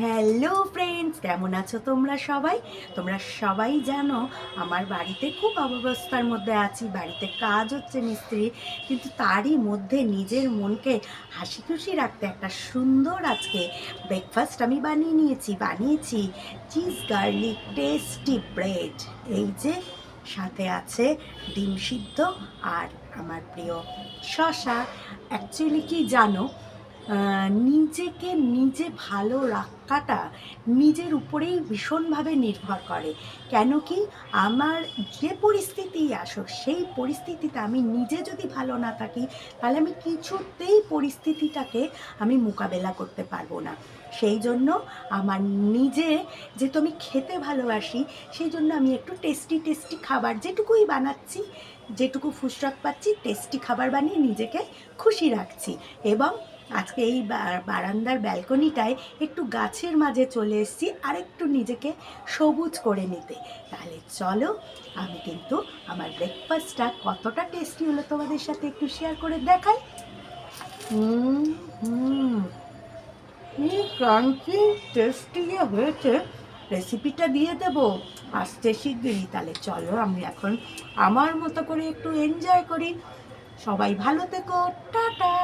Hello friends, কেমন আছো তোমরা সবাই? তোমরা সবাই জানো আমার বাড়িতে খুব অব্যবস্থার মধ্যে আছি। বাড়িতে কাজ হচ্ছে মিস্ত্রি, কিন্তু তারই মধ্যে নিজের মনকে হাসি খুশি রাখতে একটা সুন্দর আজকে ব্রেকফাস্ট আমি বানিয়েছি চিজ গার্লিক টেস্টি ব্রেড। এই যে সাথে আছে ডিম সিদ্ধ আর আমার প্রিয় শসা। অ্যাকচুয়ালি কি জানো, নিজেকে নিজে ভালো রাখাটা নিজের উপরেই ভীষণভাবে নির্ভর করে। কেন কি, আমার যে পরিস্থিতি আসুক সেই পরিস্থিতিতে আমি নিজে যদি ভালো না থাকি, তাহলে আমি কিছুতেই পরিস্থিতিটাকে আমি মোকাবেলা করতে পারবো না। সেই জন্য আমার নিজে, যেহেতু আমি খেতে ভালোবাসি, সেই জন্য আমি একটু টেস্টি টেস্টি খাবার যেটুকুই বানাচ্ছি, যেটুকু ফুরসত পাচ্ছি টেস্টি খাবার বানিয়ে নিজেকে খুশি রাখছি। এবং আজকে এই বারান্দার ব্যালকনিটায় একটু গাছের মাঝে চলে এসেছি আর একটু নিজেকে সবুজ করে নিতে। তাহলে চলো, আমি কিন্তু আমার ব্রেকফাস্টটা কতটা টেস্টি হলো তোমাদের সাথে একটু শেয়ার করে দেখাই। হুম হুম কি ক্রাঞ্চি টেস্টি যে হয়েছে, রেসিপিটা দিয়ে দেবো আসতে শিগগিরই। তাহলে চলো, আমি এখন আমার মতো করে একটু এনজয় করি। সবাই ভালো থেকো, টাটা।